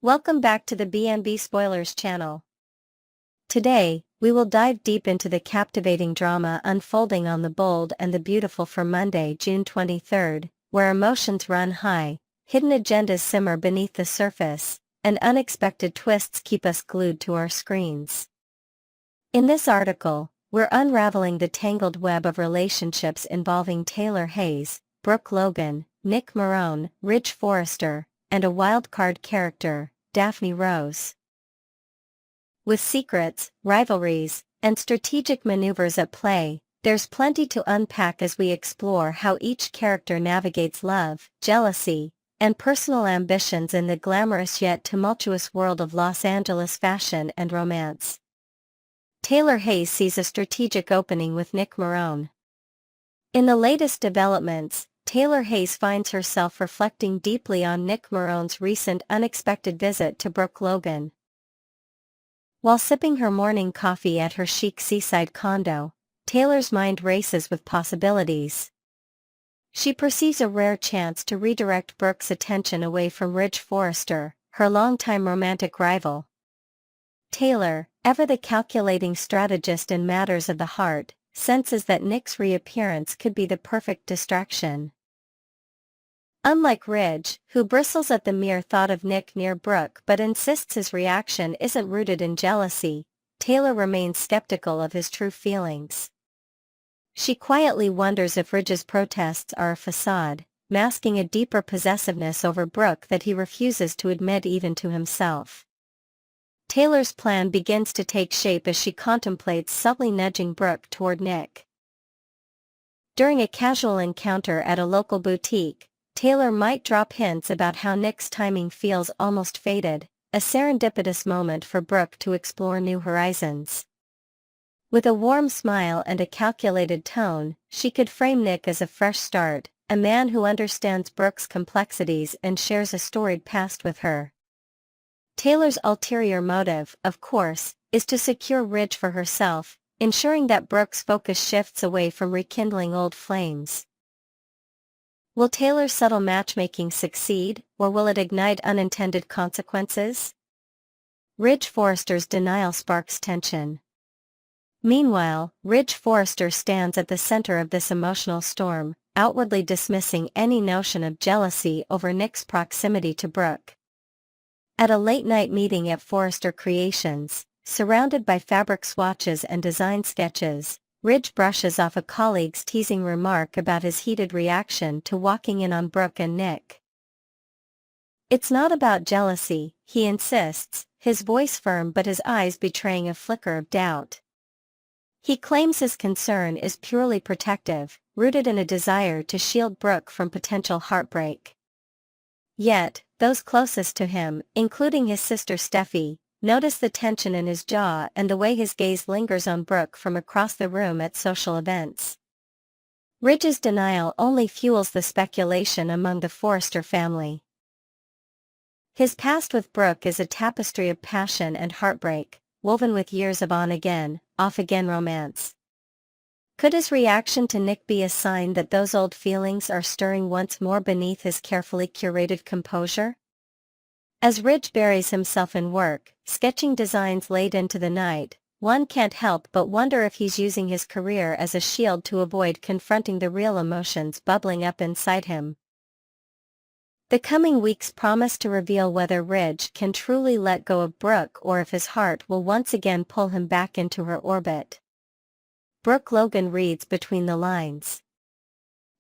Welcome back to the B&B Spoilers channel. Today, we will dive deep into the captivating drama unfolding on The Bold and the Beautiful for Monday, June 23, where emotions run high, hidden agendas simmer beneath the surface, and unexpected twists keep us glued to our screens. In this article, we're unraveling the tangled web of relationships involving Taylor Hayes, Brooke Logan, Nick Marone, Ridge Forrester, and a wild-card character, Daphne Rose. With secrets, rivalries, and strategic maneuvers at play, there's plenty to unpack as we explore how each character navigates love, jealousy, and personal ambitions in the glamorous yet tumultuous world of Los Angeles fashion and romance. Taylor Hayes sees a strategic opening with Nick Marone. In the latest developments, Taylor Hayes finds herself reflecting deeply on Nick Marone's recent unexpected visit to Brooke Logan. While sipping her morning coffee at her chic seaside condo, Taylor's mind races with possibilities. She perceives a rare chance to redirect Brooke's attention away from Ridge Forrester, her longtime romantic rival. Taylor, ever the calculating strategist in matters of the heart, senses that Nick's reappearance could be the perfect distraction. Unlike Ridge, who bristles at the mere thought of Nick near Brooke but insists his reaction isn't rooted in jealousy, Taylor remains skeptical of his true feelings. She quietly wonders if Ridge's protests are a facade, masking a deeper possessiveness over Brooke that he refuses to admit even to himself. Taylor's plan begins to take shape as she contemplates subtly nudging Brooke toward Nick. During a casual encounter at a local boutique, Taylor might drop hints about how Nick's timing feels almost fated, a serendipitous moment for Brooke to explore new horizons. With a warm smile and a calculated tone, she could frame Nick as a fresh start, a man who understands Brooke's complexities and shares a storied past with her. Taylor's ulterior motive, of course, is to secure Ridge for herself, ensuring that Brooke's focus shifts away from rekindling old flames. Will Taylor's subtle matchmaking succeed, or will it ignite unintended consequences? Ridge Forrester's denial sparks tension. Meanwhile, Ridge Forrester stands at the center of this emotional storm, outwardly dismissing any notion of jealousy over Nick's proximity to Brooke. At a late-night meeting at Forrester Creations, surrounded by fabric swatches and design sketches, Ridge brushes off a colleague's teasing remark about his heated reaction to walking in on Brooke and Nick. "It's not about jealousy," he insists, his voice firm but his eyes betraying a flicker of doubt. He claims his concern is purely protective, rooted in a desire to shield Brooke from potential heartbreak. Yet, those closest to him, including his sister Steffi, notice the tension in his jaw and the way his gaze lingers on Brooke from across the room at social events. Ridge's denial only fuels the speculation among the Forrester family. His past with Brooke is a tapestry of passion and heartbreak, woven with years of on-again, off-again romance. Could his reaction to Nick be a sign that those old feelings are stirring once more beneath his carefully curated composure? As Ridge buries himself in work, sketching designs late into the night, one can't help but wonder if he's using his career as a shield to avoid confronting the real emotions bubbling up inside him. The coming weeks promise to reveal whether Ridge can truly let go of Brooke or if his heart will once again pull him back into her orbit. Brooke Logan reads between the lines.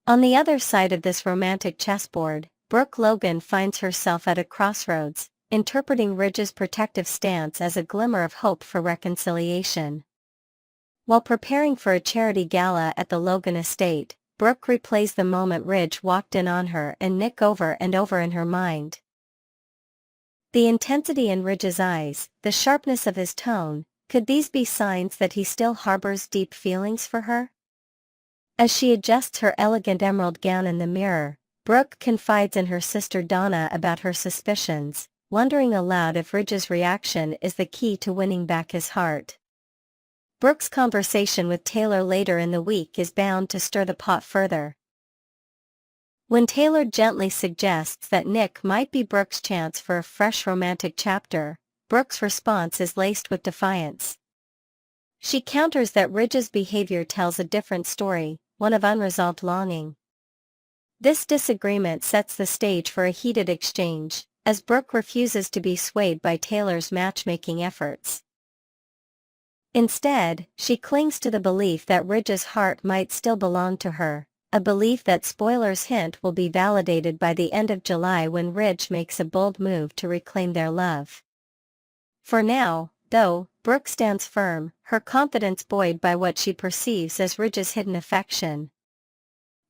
On the other side of this romantic chessboard, Brooke Logan finds herself at a crossroads, interpreting Ridge's protective stance as a glimmer of hope for reconciliation. While preparing for a charity gala at the Logan estate, Brooke replays the moment Ridge walked in on her and Nick over and over in her mind. The intensity in Ridge's eyes, the sharpness of his tone, could these be signs that he still harbors deep feelings for her? As she adjusts her elegant emerald gown in the mirror, Brooke confides in her sister Donna about her suspicions, wondering aloud if Ridge's reaction is the key to winning back his heart. Brooke's conversation with Taylor later in the week is bound to stir the pot further. When Taylor gently suggests that Nick might be Brooke's chance for a fresh romantic chapter, Brooke's response is laced with defiance. She counters that Ridge's behavior tells a different story, one of unresolved longing. This disagreement sets the stage for a heated exchange, as Brooke refuses to be swayed by Taylor's matchmaking efforts. Instead, she clings to the belief that Ridge's heart might still belong to her, a belief that spoilers hint will be validated by the end of July when Ridge makes a bold move to reclaim their love. For now, though, Brooke stands firm, her confidence buoyed by what she perceives as Ridge's hidden affection.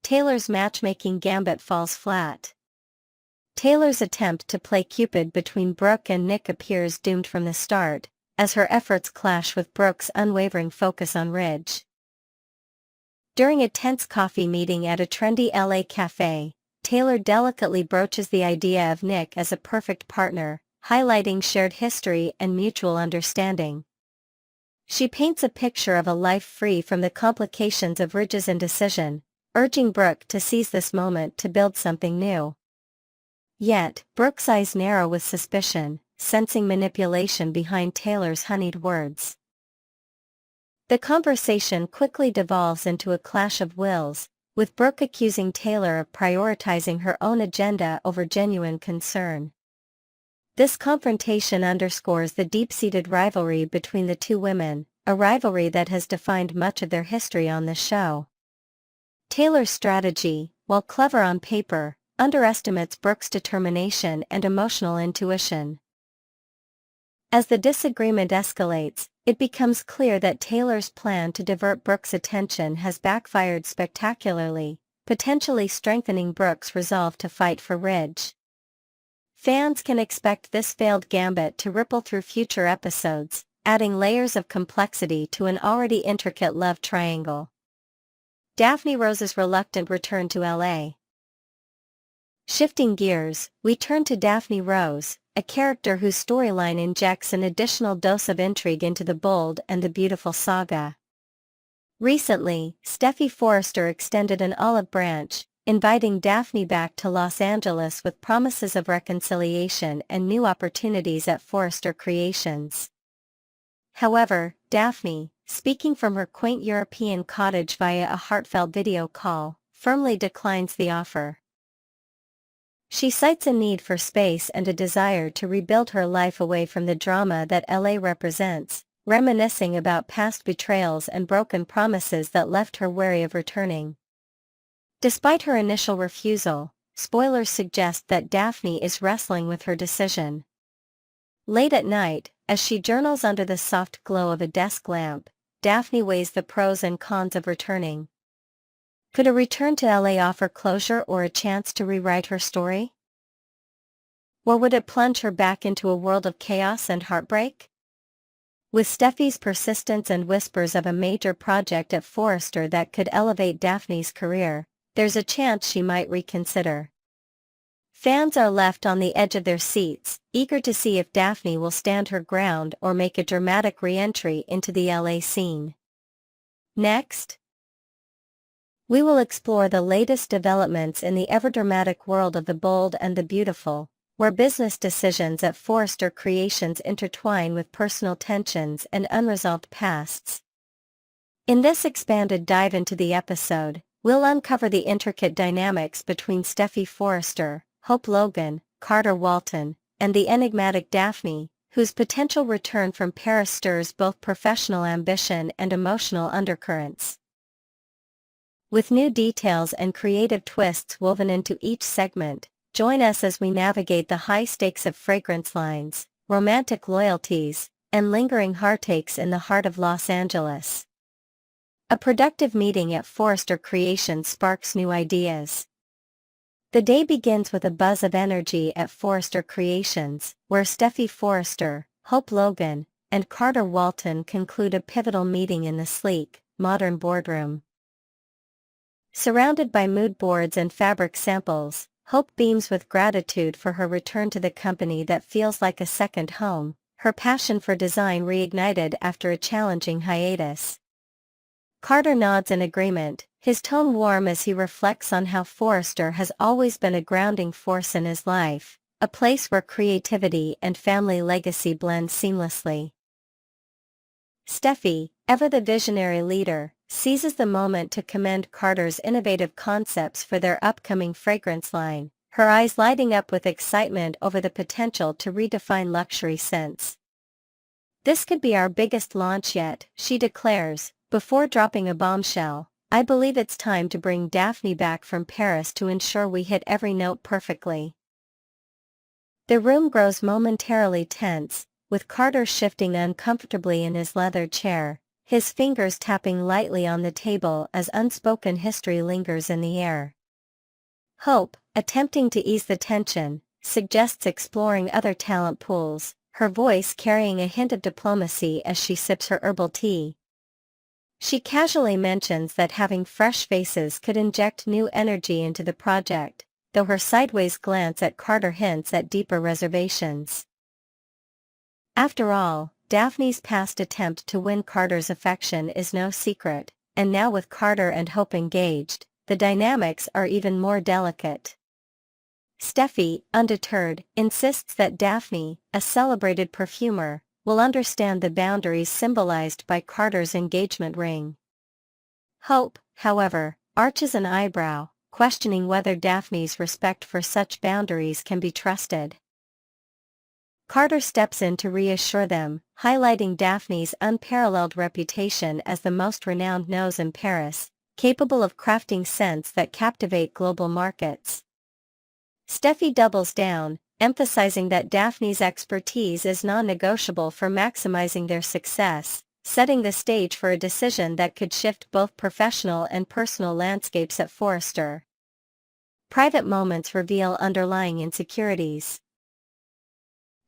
Taylor's matchmaking gambit falls flat. Taylor's attempt to play Cupid between Brooke and Nick appears doomed from the start, as her efforts clash with Brooke's unwavering focus on Ridge. During a tense coffee meeting at a trendy LA cafe, Taylor delicately broaches the idea of Nick as a perfect partner, highlighting shared history and mutual understanding. She paints a picture of a life free from the complications of Ridge's indecision, urging Brooke to seize this moment to build something new. Yet, Brooke's eyes narrow with suspicion, sensing manipulation behind Taylor's honeyed words. The conversation quickly devolves into a clash of wills, with Brooke accusing Taylor of prioritizing her own agenda over genuine concern. This confrontation underscores the deep-seated rivalry between the two women, a rivalry that has defined much of their history on the show. Taylor's strategy, while clever on paper, underestimates Brooke's determination and emotional intuition. As the disagreement escalates, it becomes clear that Taylor's plan to divert Brooke's attention has backfired spectacularly, potentially strengthening Brooke's resolve to fight for Ridge. Fans can expect this failed gambit to ripple through future episodes, adding layers of complexity to an already intricate love triangle. Daphne Rose's reluctant return to LA. Shifting gears, we turn to Daphne Rose, a character whose storyline injects an additional dose of intrigue into the bold and the beautiful saga. Recently, Steffi Forrester extended an olive branch, inviting Daphne back to Los Angeles with promises of reconciliation and new opportunities at Forrester Creations. However, Daphne, speaking from her quaint European cottage via a heartfelt video call, firmly declines the offer. She cites a need for space and a desire to rebuild her life away from the drama that LA represents, reminiscing about past betrayals and broken promises that left her wary of returning. Despite her initial refusal, spoilers suggest that Daphne is wrestling with her decision. Late at night, as she journals under the soft glow of a desk lamp, Daphne weighs the pros and cons of returning. Could a return to LA offer closure or a chance to rewrite her story? Or would it plunge her back into a world of chaos and heartbreak? With Steffi's persistence and whispers of a major project at Forrester that could elevate Daphne's career, there's a chance she might reconsider. Fans are left on the edge of their seats, eager to see if Daphne will stand her ground or make a dramatic re-entry into the LA scene. Next, we will explore the latest developments in the ever-dramatic world of the bold and the beautiful, where business decisions at Forrester Creations intertwine with personal tensions and unresolved pasts. In this expanded dive into the episode, we'll uncover the intricate dynamics between Steffi Forrester, Hope Logan, Carter Walton, and the enigmatic Daphne, whose potential return from Paris stirs both professional ambition and emotional undercurrents. With new details and creative twists woven into each segment, join us as we navigate the high stakes of fragrance lines, romantic loyalties, and lingering heartaches in the heart of Los Angeles. A productive meeting at Forrester Creations sparks new ideas. The day begins with a buzz of energy at Forrester Creations, where Steffi Forrester, Hope Logan, and Carter Walton conclude a pivotal meeting in the sleek, modern boardroom. Surrounded by mood boards and fabric samples, Hope beams with gratitude for her return to the company that feels like a second home, her passion for design reignited after a challenging hiatus. Carter nods in agreement, his tone warm as he reflects on how Forrester has always been a grounding force in his life, a place where creativity and family legacy blend seamlessly. Steffi, ever the visionary leader, seizes the moment to commend Carter's innovative concepts for their upcoming fragrance line, her eyes lighting up with excitement over the potential to redefine luxury scents. "This could be our biggest launch yet," she declares, before dropping a bombshell. "I believe it's time to bring Daphne back from Paris to ensure we hit every note perfectly." The room grows momentarily tense, with Carter shifting uncomfortably in his leather chair, his fingers tapping lightly on the table as unspoken history lingers in the air. Hope, attempting to ease the tension, suggests exploring other talent pools, her voice carrying a hint of diplomacy as she sips her herbal tea. She casually mentions that having fresh faces could inject new energy into the project, though her sideways glance at Carter hints at deeper reservations. After all, Daphne's past attempt to win Carter's affection is no secret, and now with Carter and Hope engaged, the dynamics are even more delicate. Steffi, undeterred, insists that Daphne, a celebrated perfumer, will understand the boundaries symbolized by Carter's engagement ring. Hope, however, arches an eyebrow, questioning whether Daphne's respect for such boundaries can be trusted. Carter steps in to reassure them, highlighting Daphne's unparalleled reputation as the most renowned nose in Paris, capable of crafting scents that captivate global markets. Steffi doubles down, emphasizing that Daphne's expertise is non-negotiable for maximizing their success, setting the stage for a decision that could shift both professional and personal landscapes at Forrester. Private moments reveal underlying insecurities.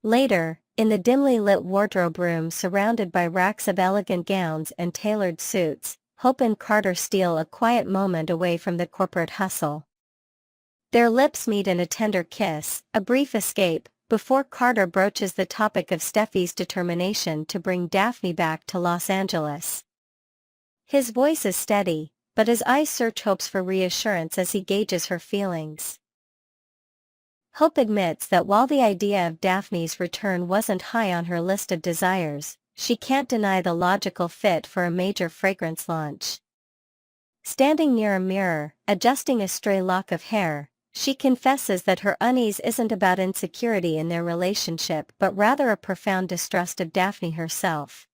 Later, in the dimly lit wardrobe room surrounded by racks of elegant gowns and tailored suits, Hope and Carter steal a quiet moment away from the corporate hustle. Their lips meet in a tender kiss, a brief escape, before Carter broaches the topic of Steffi's determination to bring Daphne back to Los Angeles. His voice is steady, but his eyes search Hope's for reassurance as he gauges her feelings. Hope admits that while the idea of Daphne's return wasn't high on her list of desires, she can't deny the logical fit for a major fragrance launch. Standing near a mirror, adjusting a stray lock of hair, she confesses that her unease isn't about insecurity in their relationship but rather a profound distrust of Daphne herself.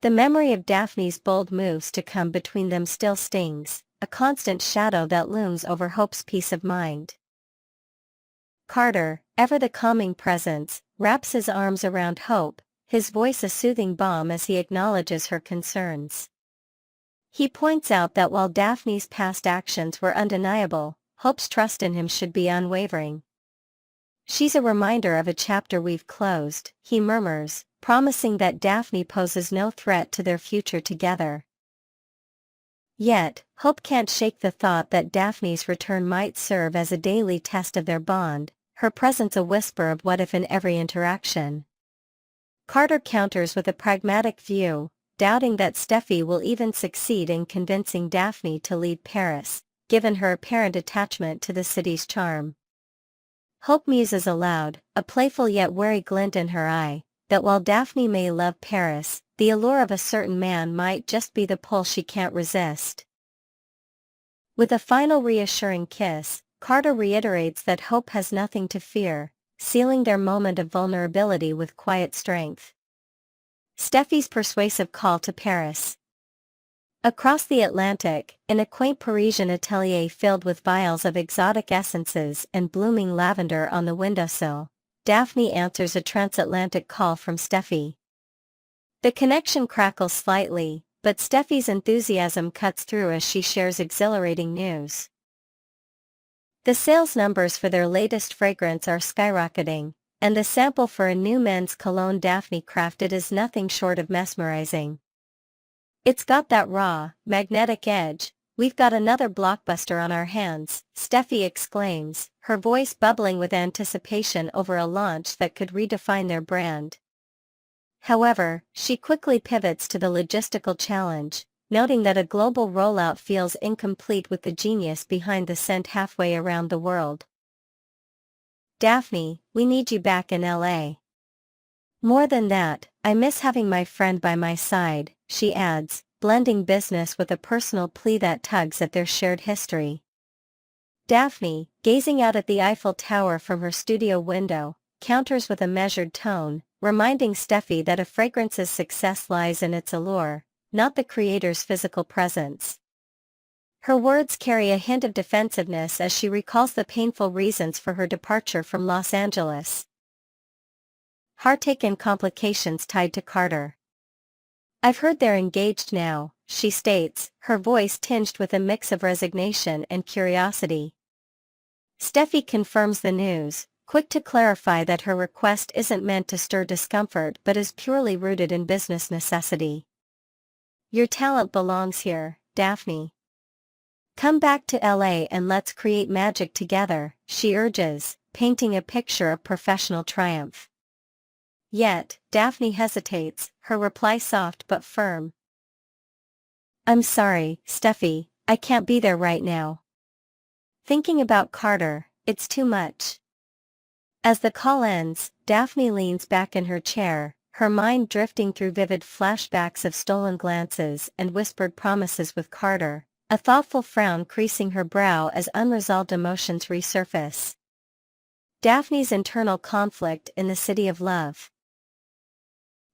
The memory of Daphne's bold moves to come between them still stings, a constant shadow that looms over Hope's peace of mind. Carter, ever the calming presence, wraps his arms around Hope, his voice a soothing balm as he acknowledges her concerns. He points out that while Daphne's past actions were undeniable, Hope's trust in him should be unwavering. "She's a reminder of a chapter we've closed," he murmurs, promising that Daphne poses no threat to their future together. Yet, Hope can't shake the thought that Daphne's return might serve as a daily test of their bond, her presence a whisper of what if in every interaction. Carter counters with a pragmatic view, doubting that Steffi will even succeed in convincing Daphne to leave Paris, given her apparent attachment to the city's charm. Hope muses aloud, a playful yet wary glint in her eye, that while Daphne may love Paris, the allure of a certain man might just be the pull she can't resist. With a final reassuring kiss, Carter reiterates that Hope has nothing to fear, sealing their moment of vulnerability with quiet strength. Steffi's persuasive call to Paris. Across the Atlantic, in a quaint Parisian atelier filled with vials of exotic essences and blooming lavender on the windowsill, Daphne answers a transatlantic call from Steffi. The connection crackles slightly, but Steffi's enthusiasm cuts through as she shares exhilarating news. The sales numbers for their latest fragrance are skyrocketing, and the sample for a new men's cologne Daphne crafted is nothing short of mesmerizing. "It's got that raw, magnetic edge. We've got another blockbuster on our hands," Steffi exclaims, her voice bubbling with anticipation over a launch that could redefine their brand. However, she quickly pivots to the logistical challenge. noting that a global rollout feels incomplete with the genius behind the scent halfway around the world. Daphne, we need you back in LA. More than that, I miss having my friend by my side, she adds, blending business with a personal plea that tugs at their shared history. Daphne, gazing out at the Eiffel Tower from her studio window, counters with a measured tone, reminding Steffi that a fragrance's success lies in its allure, not the creator's physical presence. Her words carry a hint of defensiveness as she recalls the painful reasons for her departure from Los Angeles. Heartache and complications tied to Carter. I've heard they're engaged now, she states, her voice tinged with a mix of resignation and curiosity. Steffi confirms the news, quick to clarify that her request isn't meant to stir discomfort but is purely rooted in business necessity. Your talent belongs here, Daphne. Come back to LA and let's create magic together, she urges, painting a picture of professional triumph. Yet, Daphne hesitates, her reply soft but firm. I'm sorry, Steffi, I can't be there right now. Thinking about Carter, it's too much. As the call ends, Daphne leans back in her chair, her mind drifting through vivid flashbacks of stolen glances and whispered promises with Carter, a thoughtful frown creasing her brow as unresolved emotions resurface. Daphne's internal conflict in the city of love.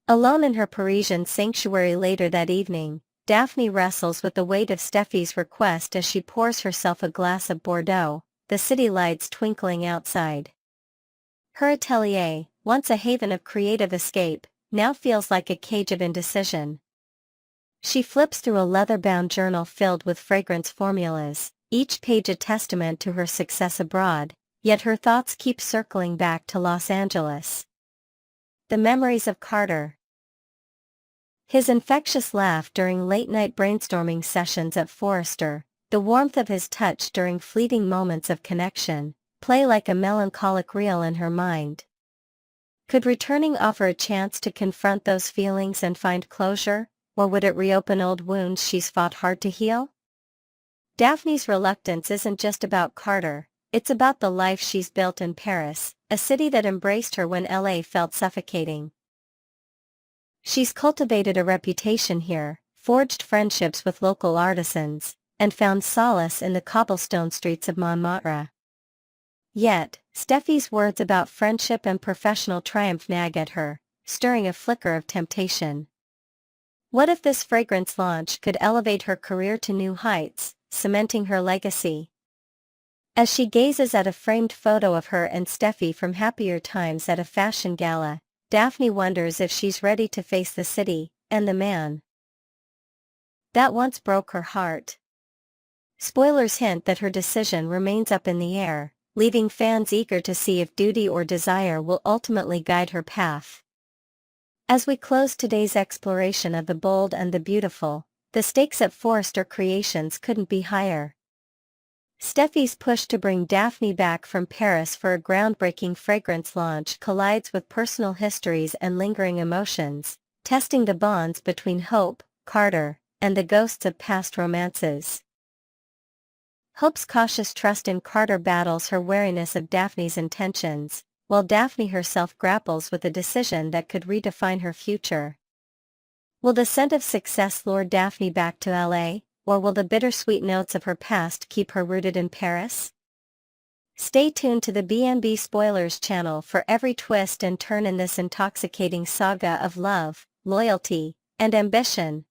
Alone in her Parisian sanctuary later that evening, Daphne wrestles with the weight of Steffi's request as she pours herself a glass of Bordeaux, the city lights twinkling outside. Her atelier, once a haven of creative escape, now feels like a cage of indecision. She flips through a leather-bound journal filled with fragrance formulas, each page a testament to her success abroad, yet her thoughts keep circling back to Los Angeles. The memories of Carter. His infectious laugh during late-night brainstorming sessions at Forrester, the warmth of his touch during fleeting moments of connection, play like a melancholic reel in her mind. Could returning offer a chance to confront those feelings and find closure, or would it reopen old wounds she's fought hard to heal? Daphne's reluctance isn't just about Carter, it's about the life she's built in Paris, a city that embraced her when LA felt suffocating. She's cultivated a reputation here, forged friendships with local artisans, and found solace in the cobblestone streets of Montmartre. Yet, Steffi's words about friendship and professional triumph nag at her, stirring a flicker of temptation. What if this fragrance launch could elevate her career to new heights, cementing her legacy? As she gazes at a framed photo of her and Steffi from happier times at a fashion gala, Daphne wonders if she's ready to face the city, and the man that once broke her heart. Spoilers hint that her decision remains up in the air, leaving fans eager to see if duty or desire will ultimately guide her path. As we close today's exploration of the bold and the beautiful, the stakes at Forrester Creations couldn't be higher. Steffi's push to bring Daphne back from Paris for a groundbreaking fragrance launch collides with personal histories and lingering emotions, testing the bonds between Hope, Carter, and the ghosts of past romances. Hope's cautious trust in Carter battles her wariness of Daphne's intentions, while Daphne herself grapples with a decision that could redefine her future. Will the scent of success lure Daphne back to LA, or will the bittersweet notes of her past keep her rooted in Paris? Stay tuned to the B&B Spoilers channel for every twist and turn in this intoxicating saga of love, loyalty, and ambition.